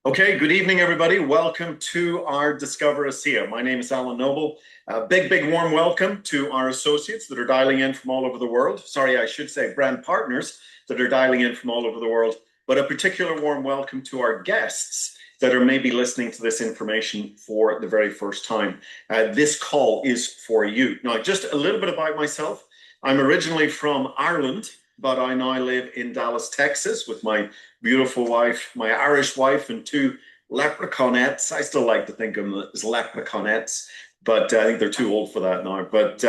Okay, good evening, everybody. Welcome to our Discover ASEA. My name is Alan Noble. A big warm welcome to our associates that are dialing in from all over the world. Sorry, I should say brand partners that are dialing in from all over the world, but a particular warm welcome to our guests that are maybe listening to this information for the very first time. This call is for you. Now, just a little bit about myself. I'm originally from Ireland, but I now live in Dallas, Texas with my beautiful wife, my Irish wife, and two leprechaunettes. I still like to think of them as leprechaunettes, but I think they're too old for that now. But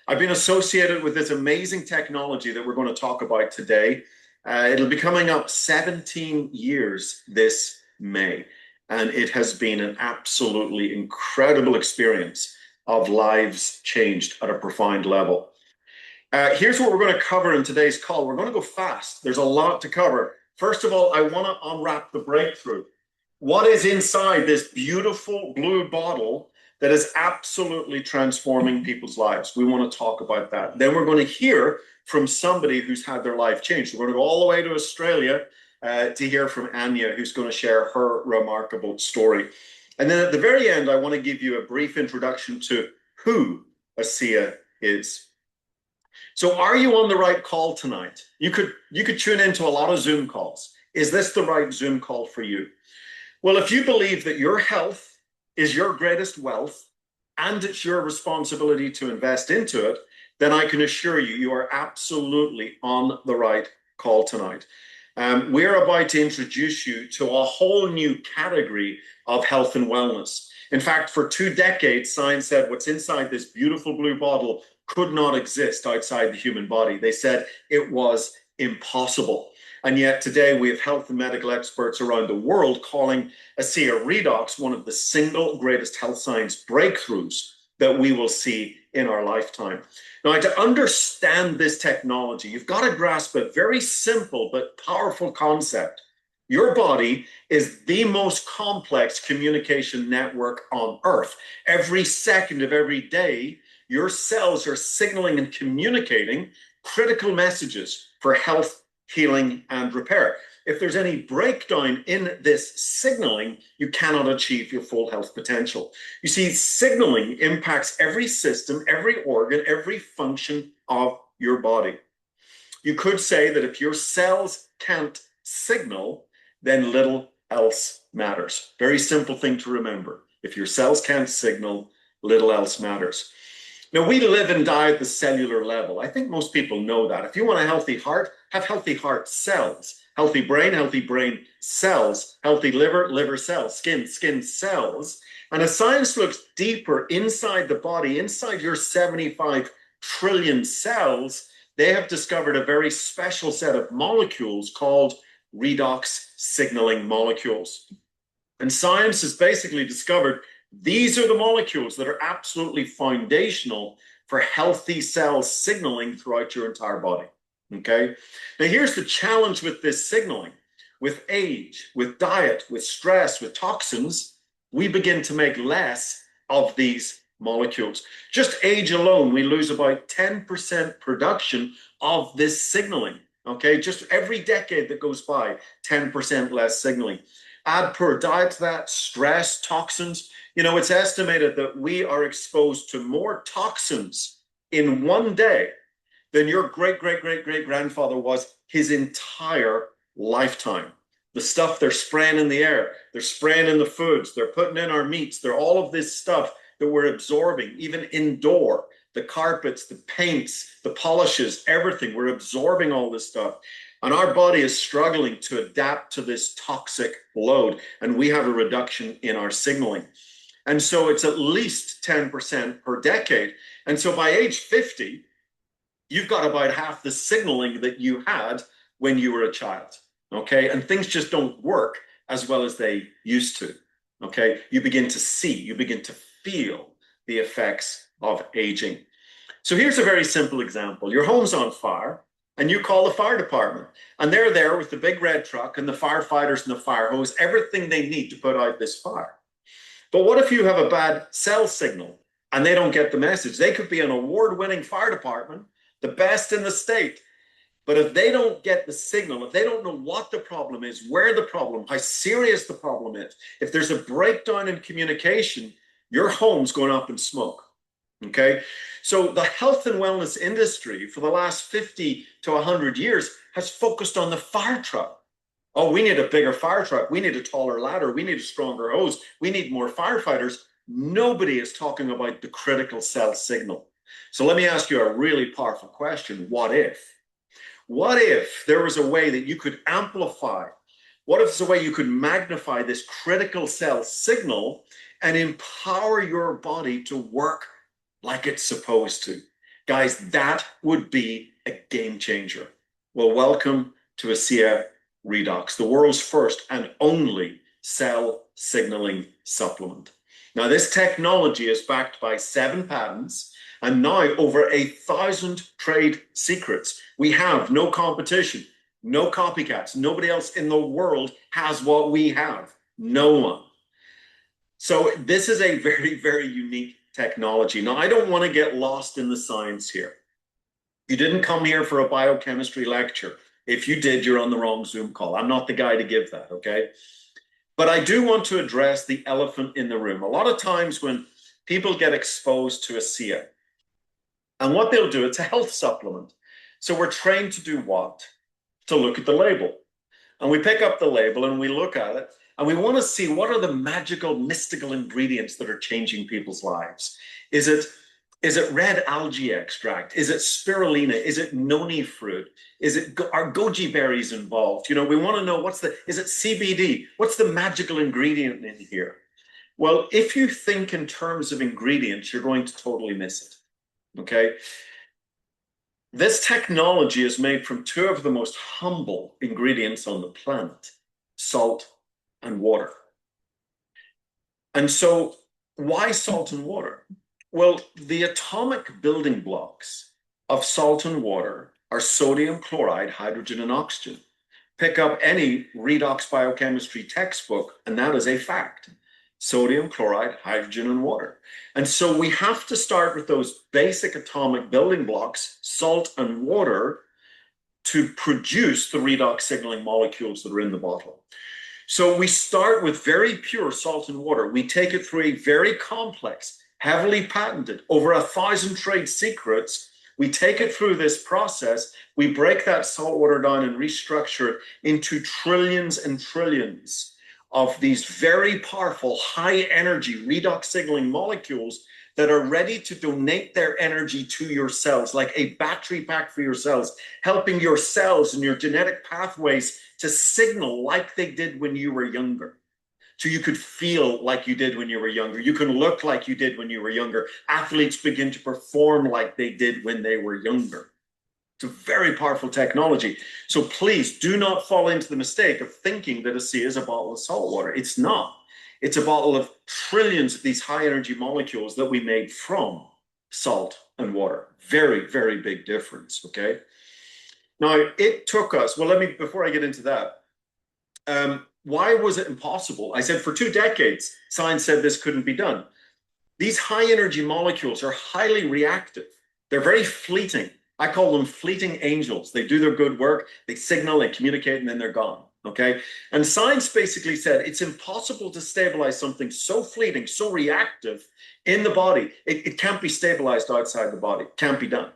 I've been associated with this amazing technology that we're going to talk about today. It'll be coming up 17 years this May, and it has been an absolutely incredible experience of lives changed at a profound level. Here's what we're going to cover in today's call. We're going to go fast. There's a lot to cover. First of all, I want to unwrap the breakthrough. What is inside this beautiful blue bottle that is absolutely transforming people's lives? We want to talk about that. Then we're going to hear from somebody who's had their life changed. We're going to go all the way to Australia to hear from Anya, who's going to share her remarkable story. And then at the very end, I want to give you a brief introduction to who ASEA is. So are you on the right call tonight? You could tune into a lot of Zoom calls. Is this the right Zoom call for you? Well, if you believe that your health is your greatest wealth and it's your responsibility to invest into it, then I can assure you, you are absolutely on the right call tonight. We're about to introduce you to a whole new category of health and wellness. In fact, for 2 decades, science said what's inside this beautiful blue bottle could not exist outside the human body. They said it was impossible. And yet today we have health and medical experts around the world calling ASEA Redox one of the single greatest health science breakthroughs that we will see in our lifetime. Now, to understand this technology, you've got to grasp a very simple but powerful concept. Your body is the most complex communication network on Earth. Every second of every day, your cells are signaling and communicating critical messages for health, healing, and repair. If there's any breakdown in this signaling, you cannot achieve your full health potential. You see, signaling impacts every system, every organ, every function of your body. You could say that if your cells can't signal, then little else matters. Very simple thing to remember. If your cells can't signal, little else matters. Now, we live and die at the cellular level. I think most people know that. If you want a healthy heart, have healthy heart cells. Healthy brain cells. Healthy liver cells. Skin cells. And as science looks deeper inside the body, inside your 75 trillion cells, they have discovered a very special set of molecules called redox signaling molecules. And science has basically discovered these are the molecules that are absolutely foundational for healthy cell signaling throughout your entire body. Okay? Now, here's the challenge with this signaling. With age, with diet, with stress, with toxins, we begin to make less of these molecules. Just age alone, we lose about 10% production of this signaling. Okay? Just every decade that goes by, 10% less signaling. Add poor diet to that, stress, toxins. You know, it's estimated that we are exposed to more toxins in one day than your great-great-great-great-grandfather was his entire lifetime. The stuff they're spraying in the air, they're spraying in the foods, they're putting in our meats, they're all of this stuff that we're absorbing, even indoor, the carpets, the paints, the polishes, everything. We're absorbing all this stuff. And our body is struggling to adapt to this toxic load. And we have a reduction in our signaling. And so it's at least 10% per decade. And so by age 50, you've got about half the signaling that you had when you were a child. Okay. And things just don't work as well as they used to. Okay. You begin to see, you begin to feel the effects of aging. So here's a very simple example. Your home's on fire. And you call the fire department, and they're there with the big red truck and the firefighters and the fire hose, everything they need to put out this fire. But what if you have a bad cell signal and they don't get the message? They could be an award-winning fire department, the best in the state, But if they don't get the signal, if they don't know what the problem is, where the problem, how serious the problem is, if there's a breakdown in communication, your home's going up in smoke. Okay. So the health and wellness industry for the last 50 to 100 years has focused on the fire truck. Oh, we need a bigger fire truck. We need a taller ladder. We need a stronger hose. We need more firefighters. Nobody is talking about the critical cell signal. So let me ask you a really powerful question. What if? What if there was a way that you could amplify? What if there's a way you could magnify this critical cell signal and empower your body to work like it's supposed to? Guys, that would be a game changer. Well, welcome to ASEA Redox, the world's first and only cell signaling supplement. Now, this technology is backed by 7 patents and now over 1,000 trade secrets. We have no competition, no copycats. Nobody else in the world has what we have. No one. So this is a very, very unique technology. Now, I don't want to get lost in the science here. You didn't come here for a biochemistry lecture. If you did, you're on the wrong Zoom call. I'm not the guy to give that, okay? But I do want to address the elephant in the room. A lot of times when people get exposed to ASEA, and what they'll do, it's a health supplement. So we're trained to do what? To look at the label. And we pick up the label and we look at it and we want to see what are the magical, mystical ingredients that are changing people's lives. Is it red algae extract? Is it spirulina? Is it noni fruit? Are goji berries involved? You know, we want to know is it CBD? What's the magical ingredient in here? Well, if you think in terms of ingredients, you're going to totally miss it. Okay. This technology is made from 2 of the most humble ingredients on the planet, salt and water. And so why salt and water? Well, the atomic building blocks of salt and water are sodium, chloride, hydrogen, and oxygen. Pick up any redox biochemistry textbook, and that is a fact. Sodium, chloride, hydrogen, and water. And so we have to start with those basic atomic building blocks, salt and water, to produce the redox signaling molecules that are in the bottle. So we start with very pure salt and water. We take it through a very complex, heavily patented, over 1,000 trade secrets. We take it through this process. We break that salt water down and restructure it into trillions and trillions of these very powerful, high energy redox signaling molecules that are ready to donate their energy to your cells, like a battery pack for your cells, helping your cells and your genetic pathways to signal like they did when you were younger. So you could feel like you did when you were younger. You can look like you did when you were younger. Athletes begin to perform like they did when they were younger. It's a very powerful technology. So please do not fall into the mistake of thinking that ASEA is a bottle of salt water. It's not. It's a bottle of trillions of these high energy molecules that we made from salt and water. Very, very big difference, okay? Now, it took us, well, before I get into that, why was it impossible? I said for 2 decades, science said this couldn't be done. These high energy molecules are highly reactive. They're very fleeting. I call them fleeting angels. They do their good work, they signal, they communicate, and then they're gone, okay? And science basically said it's impossible to stabilize something so fleeting, so reactive in the body. It can't be stabilized outside the body. It can't be done.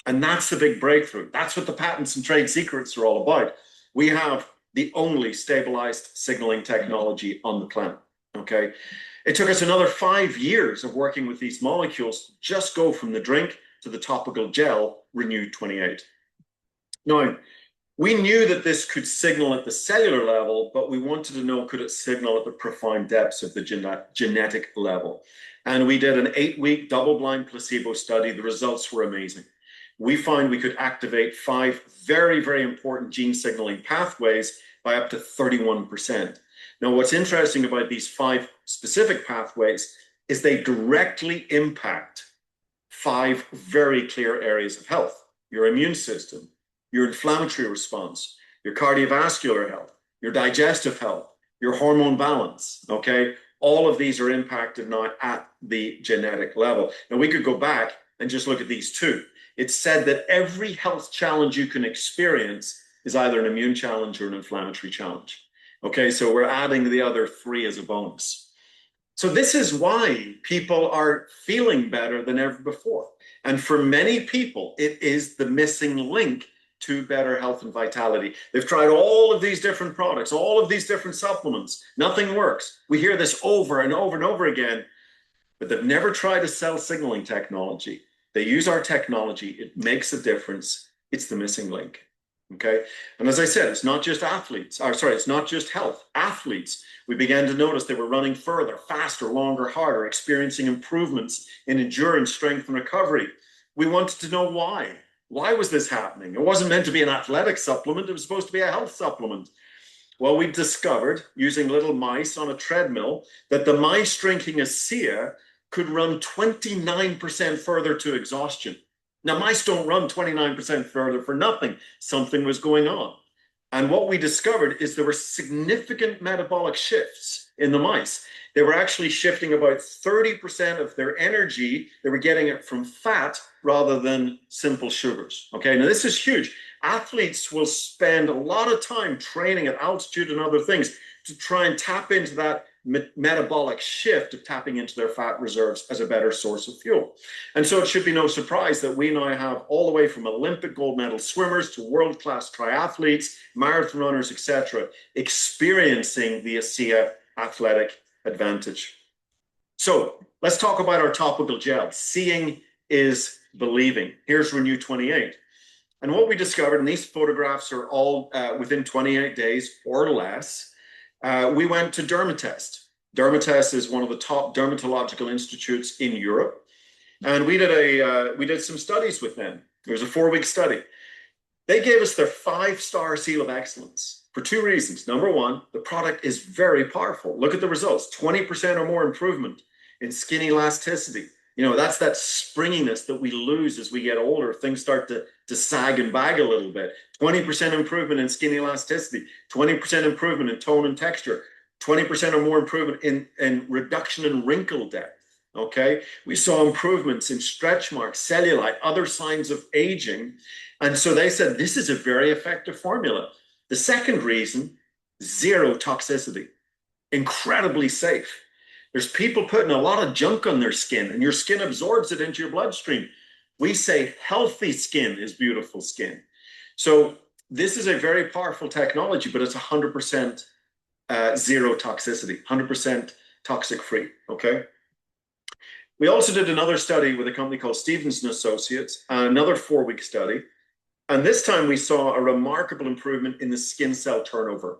And that's the big breakthrough. That's what the patents and trade secrets are all about. We have the only stabilized signaling technology on the planet, okay? It took us another 5 years of working with these molecules to just go from the drink to the topical gel, Renew 28. Now, we knew that this could signal at the cellular level, but we wanted to know, could it signal at the profound depths of the genetic level? And we did an 8-week double-blind placebo study. The results were amazing. We found we could activate 5 very, very important gene signaling pathways by up to 31%. Now, what's interesting about these 5 specific pathways is they directly impact 5 very clear areas of health: your immune system, your inflammatory response, your cardiovascular health, your digestive health, your hormone balance, okay? All of these are impacted now at the genetic level. Now, we could go back and just look at these 2. It said that every health challenge you can experience is either an immune challenge or an inflammatory challenge. Okay, so we're adding the other three as a bonus. So this is why people are feeling better than ever before. And for many people, it is the missing link to better health and vitality. They've tried all of these different products, all of these different supplements. Nothing works. We hear this over and over and over again, but they've never tried a cell signaling technology. They use our technology. It makes a difference. It's the missing link. Okay. And as I said, it's not just athletes, or sorry, it's not just health. Athletes, we began to notice they were running further, faster, longer, harder, experiencing improvements in endurance, strength, and recovery. We wanted to know why. Why was this happening? It wasn't meant to be an athletic supplement. It was supposed to be a health supplement. Well, we discovered using little mice on a treadmill that the mice drinking ASEA could run 29% further to exhaustion. Now, mice don't run 29% further for nothing. Something was going on. And what we discovered is there were significant metabolic shifts in the mice. They were actually shifting about 30% of their energy. They were getting it from fat rather than simple sugars. Okay, now this is huge. Athletes will spend a lot of time training at altitude and other things to try and tap into that metabolic shift of tapping into their fat reserves as a better source of fuel. And so it should be no surprise that we now have all the way from Olympic gold medal swimmers to world-class triathletes, marathon runners, etc., experiencing the ASEA athletic advantage. So let's talk about our topical gel. Seeing is believing. Here's Renew 28. And what we discovered, and these photographs are all within 28 days or less, we went to Dermatest. Dermatest is one of the top dermatological institutes in Europe. And we did some studies with them. It was a 4-week study. They gave us their 5-star seal of excellence for 2 reasons. Number one, the product is very powerful. Look at the results, 20% or more improvement in skin elasticity. You know, that's that springiness that we lose as we get older. Things start to sag and bag a little bit. 20% improvement in skin elasticity, 20% improvement in tone and texture, 20% or more improvement in reduction in wrinkle depth. Okay, we saw improvements in stretch marks, cellulite, other signs of aging. And so they said, this is a very effective formula. The second reason, zero toxicity, incredibly safe. There's people putting a lot of junk on their skin and your skin absorbs it into your bloodstream. We say healthy skin is beautiful skin. So this is a very powerful technology, but it's 100% zero toxicity, 100% toxic free, okay? We also did another study with a company called Stevens & Associates, another 4-week study. And this time we saw a remarkable improvement in the skin cell turnover.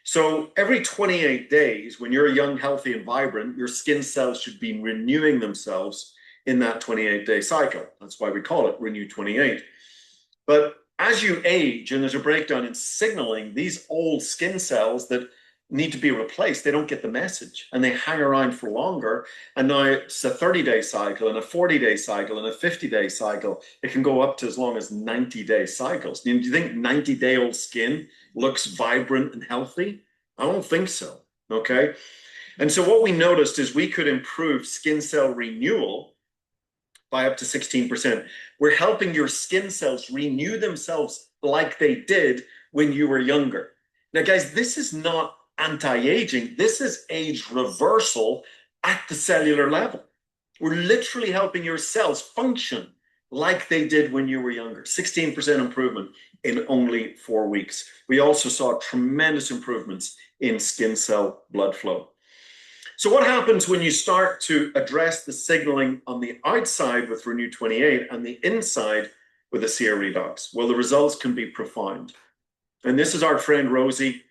So every 28 days, when you're young, healthy, and vibrant, your skin cells should be renewing themselves in that 28-day cycle. That's why we call it Renew 28. But as you age and there's a breakdown in signaling, these old skin cells that need to be replaced, they don't get the message and they hang around for longer. And now it's a 30-day cycle and a 40-day cycle and a 50-day cycle. It can go up to as long as 90-day cycles. Do you think 90-day-old skin looks vibrant and healthy? I don't think so, okay? And so what we noticed is we could improve skin cell renewal by up to 16%. We're helping your skin cells renew themselves like they did when you were younger. Now, guys, this is not anti-aging. This is age reversal at the cellular level. We're literally helping your cells function like they did when you were younger. 16% improvement in only 4 weeks. We also saw tremendous improvements in skin cell blood flow. So what happens when you start to address the signaling on the outside with Renew 28 and the inside with ASEA Redox? Well, the results can be profound. And this is our friend Rosie.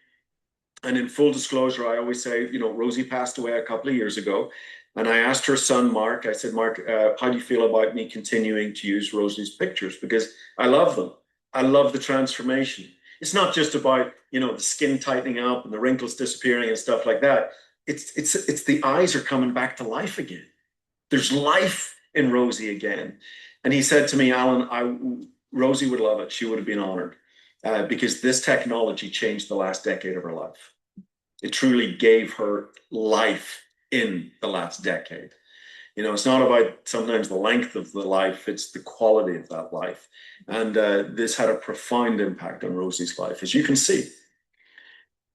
And in full disclosure, I always say, you know, Rosie passed away a couple of years ago. And I asked her son, Mark, I said, Mark, how do you feel about me continuing to use Rosie's pictures? Because I love them. I love the transformation. It's not just about, you know, the skin tightening up and the wrinkles disappearing and stuff like that. It's the eyes are coming back to life again. There's life in Rosie again. And he said to me, Alan, Rosie would love it. She would have been honored because this technology changed the last decade of her life. It truly gave her life in the last decade. It's not about sometimes the length of the life, it's the quality of that life. And this had a profound impact on Rosie's life, as you can see.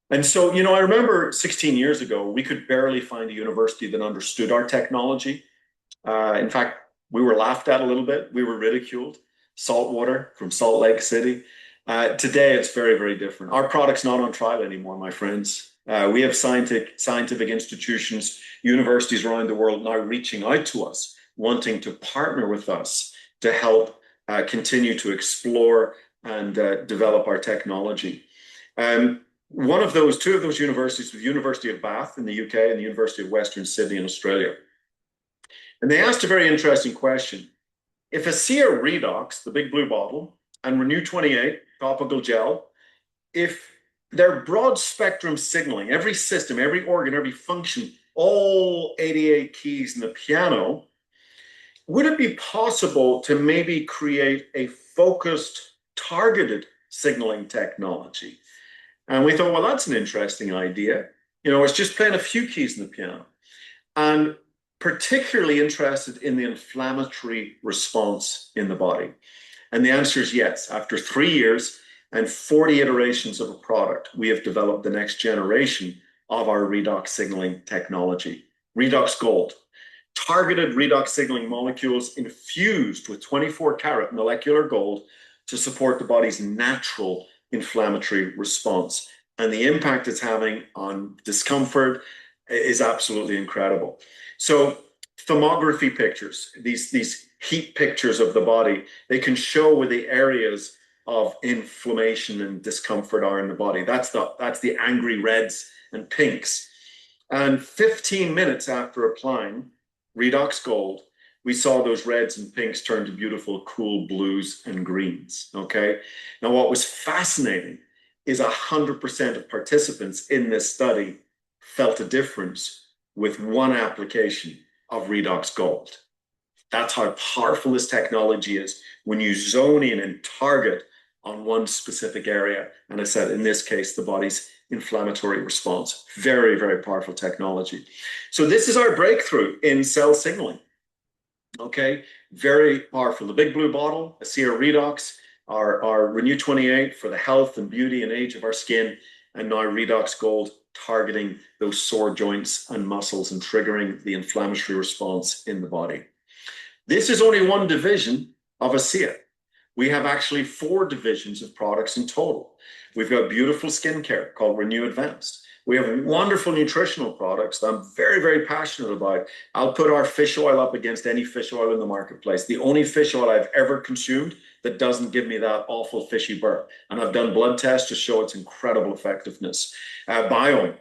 And so, I remember 16 years ago, we could barely find a university that understood our technology. In fact, we were laughed at a little bit. We were ridiculed. Saltwater from Salt Lake City. Today, it's very, very different. Our product's not on trial anymore, my friends. We have scientific institutions, universities around the world now reaching out to us, wanting to partner with us to help continue to explore and develop our technology. Two of those universities, the University of Bath in the UK and the University of Western Sydney in Australia. And they asked a very interesting question. If ASEA Redox, the big blue bottle, and Renew 28 topical gel, if their broad spectrum signaling, every system, every organ, every function, all 88 keys in the piano, would it be possible to maybe create a focused, targeted signaling technology? And we thought, well, that's an interesting idea. It's just playing a few keys in the piano. And particularly interested in the inflammatory response in the body. And the answer is yes. After 3 years and 40 iterations of a product, we have developed the next generation of our redox signaling technology. Redox Gold, targeted redox signaling molecules infused with 24-karat molecular gold to support the body's natural inflammatory response. And the impact it's having on discomfort is absolutely incredible. So thermography pictures, these heat pictures of the body, they can show where the areas of inflammation and discomfort are in the body. That's the angry reds and pinks. And 15 minutes after applying Redox Gold, we saw those reds and pinks turn to beautiful, cool blues and greens, okay? Now, what was fascinating is 100% of participants in this study felt a difference with one application of Redox Gold. That's how powerful this technology is when you zone in and target on one specific area. And I said, in this case, the body's inflammatory response. Very, very powerful technology. So this is our breakthrough in cell signaling. Okay, very powerful. The big blue bottle, ASEA Redox, our Renew 28 for the health and beauty and age of our skin, and now Redox Gold targeting those sore joints and muscles and triggering the inflammatory response in the body. This is only one division of ASEA. We have actually 4 divisions of products in total. We've got beautiful skincare called Renew Advanced. We have wonderful nutritional products that I'm very, very passionate about. I'll put our fish oil up against any fish oil in the marketplace. The only fish oil I've ever consumed that doesn't give me that awful fishy burn. And I've done blood tests to show its incredible effectiveness. Biome,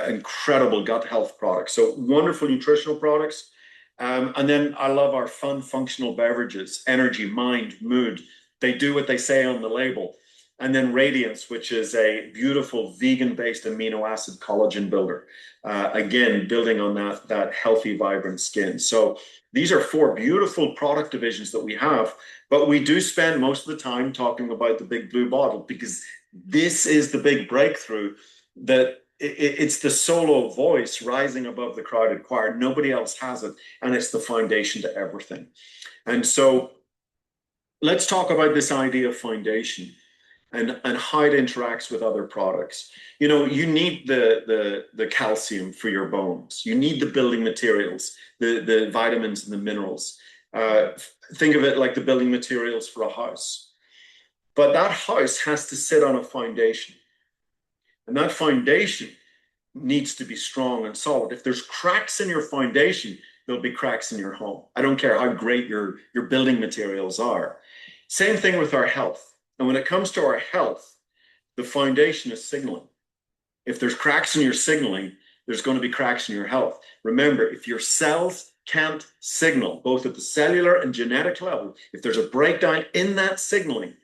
incredible gut health products. So wonderful nutritional products. And then I love our fun functional beverages, energy, mind, mood. They do what they say on the label. And then Radiance, which is a beautiful vegan-based amino acid collagen builder. Again, building on that healthy, vibrant skin. So these are 4 beautiful product divisions that we have, but we do spend most of the time talking about the big blue bottle because this is the big breakthrough that it's the solo voice rising above the crowded choir. Nobody else has it, and it's the foundation to everything. And so let's talk about this idea of foundation and how it interacts with other products. You need the calcium for your bones. You need the building materials, the vitamins and the minerals. Think of it like the building materials for a house. But that house has to sit on a foundation. And that foundation needs to be strong and solid. If there's cracks in your foundation, there'll be cracks in your home. I don't care how great your building materials are. Same thing with our health. And when it comes to our health, the foundation is signaling. If there's cracks in your signaling, there's going to be cracks in your health. Remember, if your cells can't signal, both at the cellular and genetic level, if there's a breakdown in that signaling,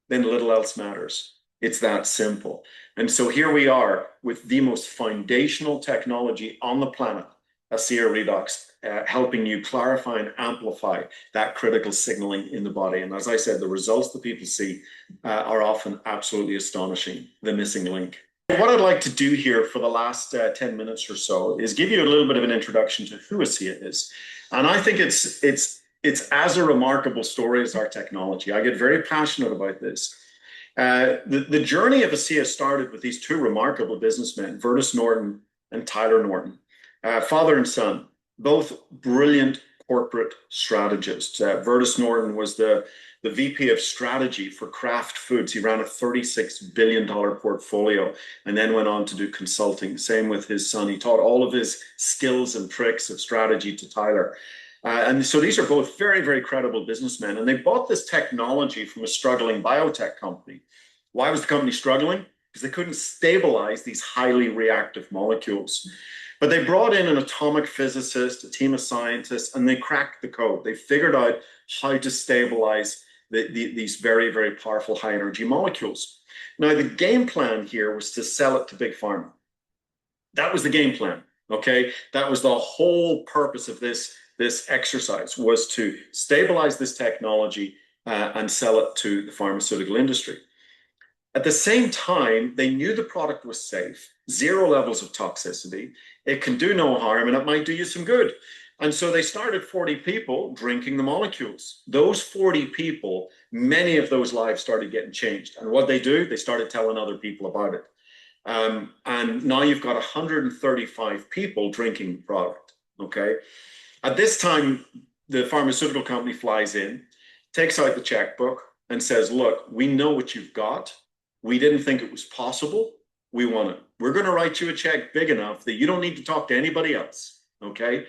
then little else matters. It's that simple. And so here we are with the most foundational technology on the planet, ASEA Redox, helping you clarify and amplify that critical signaling in the body. And as I said, the results that people see are often absolutely astonishing, the missing link. What I'd like to do here for the last 10 minutes or so is give you a little bit of an introduction to who ASEA is. And I think it's as a remarkable story as our technology. I get very passionate about this. The journey of ASEA started with these two remarkable businessmen, Vertus Norton and Tyler Norton, father and son, both brilliant corporate strategists. Vertus Norton was the VP of strategy for Kraft Foods. He ran a $36 billion portfolio and then went on to do consulting. Same with his son. He taught all of his skills and tricks of strategy to Tyler. And so these are both very, very credible businessmen. And they bought this technology from a struggling biotech company. Why was the company struggling? Because they couldn't stabilize these highly reactive molecules. But they brought in an atomic physicist, a team of scientists, and they cracked the code. They figured out how to stabilize these very, very powerful high energy molecules. Now, the game plan here was to sell it to Big Pharma. That was the game plan, okay? That was the whole purpose of this exercise, was to stabilize this technology and sell it to the pharmaceutical industry. At the same time, they knew the product was safe, zero levels of toxicity, it can do no harm, and it might do you some good. And so they started 40 people drinking the molecules. Those 40 people, many of those lives started getting changed. And what they do, they started telling other people about it. And now you've got 135 people drinking the product, okay? At this time, the pharmaceutical company flies in, takes out the checkbook and says, look, we know what you've got. We didn't think it was possible. We want it. We're going to write you a check big enough that you don't need to talk to anybody else, okay?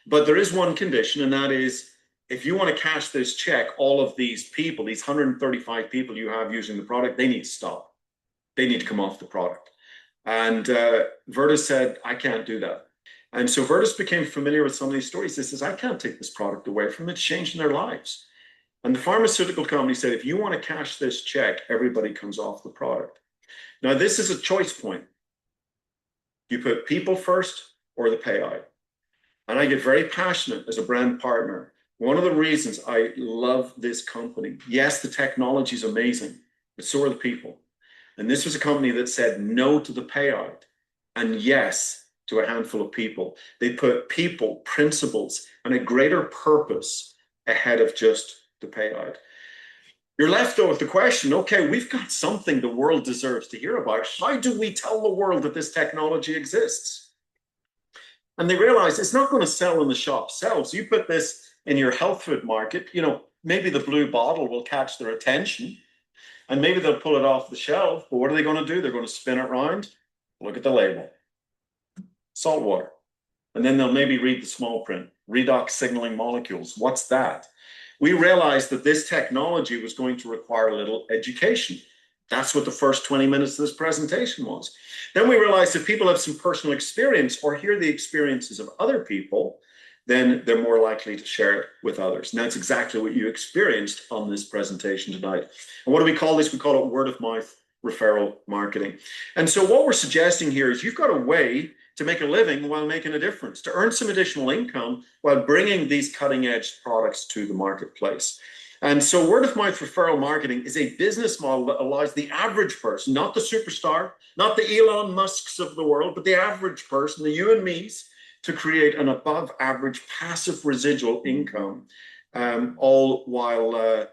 But there is one condition, and that is, if you want to cash this check, all of these people, these 135 people you have using the product, they need to stop. They need to come off the product. And Vertus said, I can't do that. And so Vertus became familiar with some of these stories. He says, I can't take this product away from them. It's changing their lives. And the pharmaceutical company said, if you want to cash this check, everybody comes off the product. Now, this is a choice point. You put people first or the payout. And I get very passionate as a brand partner. One of the reasons I love this company, yes, the technology is amazing, but so are the people. And this was a company that said no to the payout and yes to a handful of people. They put people, principles, and a greater purpose ahead of just the payout. You're left though with the question, okay, we've got something the world deserves to hear about. How do we tell the world that this technology exists? And they realize it's not going to sell in the shop shelves. You put this in your health food market, you know, maybe the blue bottle will catch their attention and maybe they'll pull it off the shelf. But what are they going to do? They're going to spin it around, look at the label, salt water. And then they'll maybe read the small print, redox signaling molecules. What's that? We realized that this technology was going to require a little education. That's what the first 20 minutes of this presentation was. Then we realized if people have some personal experience or hear the experiences of other people, then they're more likely to share it with others. And that's exactly what you experienced on this presentation tonight. And what do we call this? We call it word of mouth referral marketing. And so what we're suggesting here is you've got a way to make a living while making a difference, to earn some additional income while bringing these cutting edge products to the marketplace. And so word of mouth referral marketing is a business model that allows the average person, not the superstar, not the Elon Musks of the world, but the average person, the you and me's, to create an above average passive residual income, all while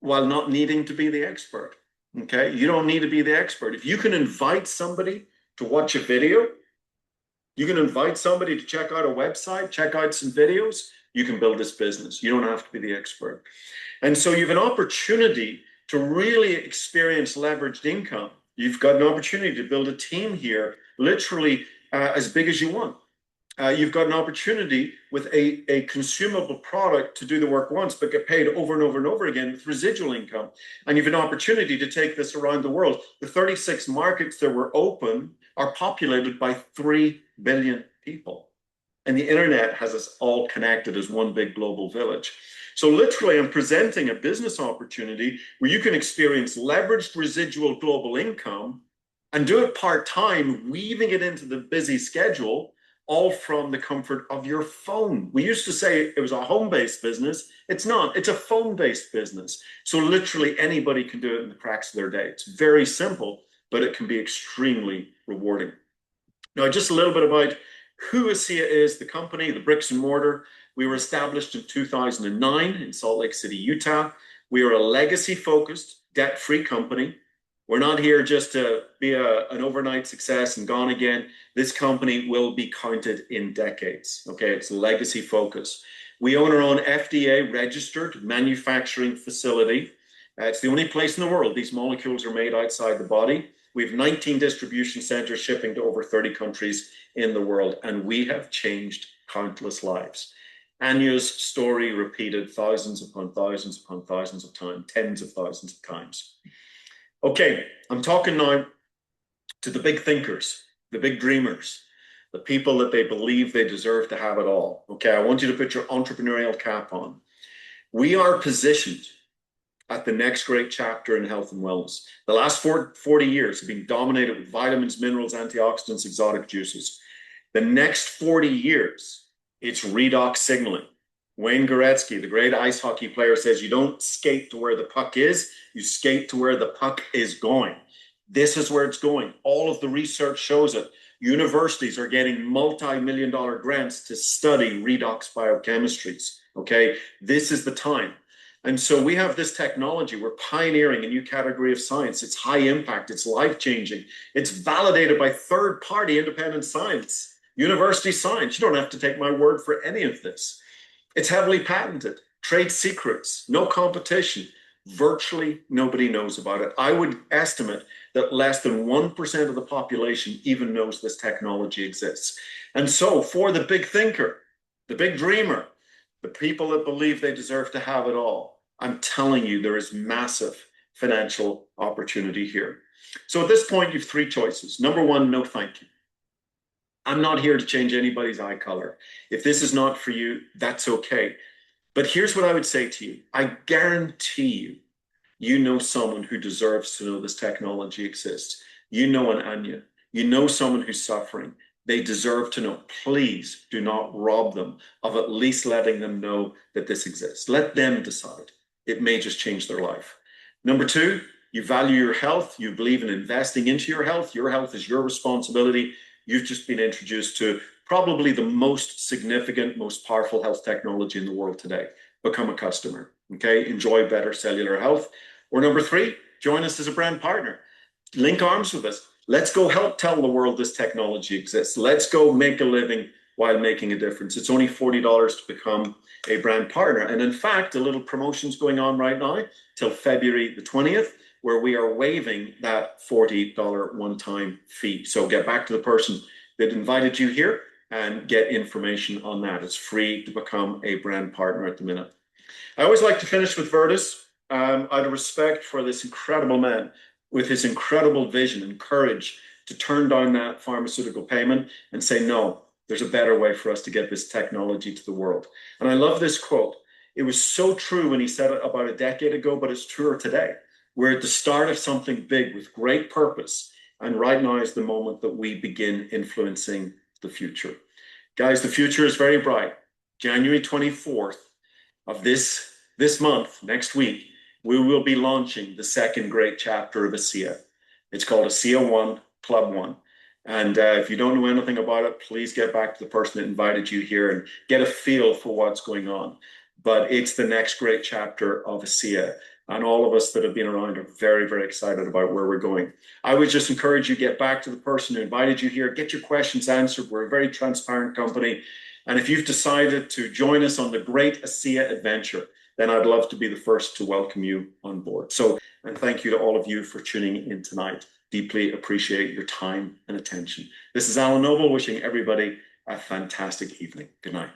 not needing to be the expert. Okay, you don't need to be the expert. If you can invite somebody to watch a video, you can invite somebody to check out a website, check out some videos, you can build this business. You don't have to be the expert. And so you have an opportunity to really experience leveraged income. You've got an opportunity to build a team here, literally as big as you want. You've got an opportunity with a consumable product to do the work once, but get paid over and over and over again with residual income. And you've an opportunity to take this around the world. The 36 markets that were open are populated by 3 billion people. And the internet has us all connected as one big global village. So literally, I'm presenting a business opportunity where you can experience leveraged residual global income and do it part-time, weaving it into the busy schedule, all from the comfort of your phone. We used to say it was a home-based business. It's not. It's a phone-based business. So literally anybody can do it in the cracks of their day. It's very simple, but it can be extremely rewarding. Now, just a little bit about who ASEA is, the company, the bricks and mortar. We were established in 2009 in Salt Lake City, Utah. We are a legacy-focused, debt-free company. We're not here just to be an overnight success and gone again. This company will be counted in decades, okay? It's legacy focus. We own our own FDA-registered manufacturing facility. It's the only place in the world these molecules are made outside the body. We have 19 distribution centers shipping to over 30 countries in the world, and we have changed countless lives. Anya's story repeated thousands upon thousands upon thousands of times, tens of thousands of times. Okay, I'm talking now to the big thinkers, the big dreamers, the people that they believe they deserve to have it all. Okay, I want you to put your entrepreneurial cap on. We are positioned at the next great chapter in health and wellness. The last 40 years have been dominated with vitamins, minerals, antioxidants, exotic juices. The next 40 years, it's redox signaling. Wayne Gretzky, the great ice hockey player, says you don't skate to where the puck is, you skate to where the puck is going. This is where it's going. All of the research shows it. Universities are getting multi-million-dollar grants to study redox biochemistries, okay? This is the time. And so we have this technology. We're pioneering a new category of science. It's high impact. It's life-changing. It's validated by third-party independent science, university science. You don't have to take my word for any of this. It's heavily patented, trade secrets, no competition. Virtually nobody knows about it. I would estimate that less than 1% of the population even knows this technology exists. And so for the big thinker, the big dreamer, the people that believe they deserve to have it all, I'm telling you, there is massive financial opportunity here. So at this point, you have three choices. Number one, no thank you. I'm not here to change anybody's eye color. If this is not for you, that's okay. But here's what I would say to you. I guarantee you, you know someone who deserves to know this technology exists. You know an Anya. You know someone who's suffering. They deserve to know. Please do not rob them of at least letting them know that this exists. Let them decide. It may just change their life. Number two, you value your health. You believe in investing into your health. Your health is your responsibility. You've just been introduced to probably the most significant, most powerful health technology in the world today. Become a customer, okay? Enjoy better cellular health. Or number three, join us as a brand partner. Link arms with us. Let's go help tell the world this technology exists. Let's go make a living while making a difference. It's only $40 to become a brand partner. And in fact, a little promotion's going on right now till February the 20th, where we are waiving that $40 one-time fee. So get back to the person that invited you here and get information on that. It's free to become a brand partner at the minute. I always like to finish with Virtus. Out of respect for this incredible man with his incredible vision and courage to turn down that pharmaceutical payment and say, no, there's a better way for us to get this technology to the world. And I love this quote. It was so true when he said it about a decade ago, but it's truer today. We're at the start of something big with great purpose. And right now is the moment that we begin influencing the future. Guys, the future is very bright. January 24th of this month, next week, we will be launching the second great chapter of ASEA. It's called ASEA 1, Club 1. And if you don't know anything about it, please get back to the person that invited you here and get a feel for what's going on. But it's the next great chapter of ASEA. And all of us that have been around are very, very excited about where we're going. I would just encourage you to get back to the person who invited you here, get your questions answered. We're a very transparent company. And if you've decided to join us on the great ASEA adventure, then I'd love to be the first to welcome you on board. So, and thank you to all of you for tuning in tonight. Deeply appreciate your time and attention. This is Alan Noble wishing everybody a fantastic evening. Good night.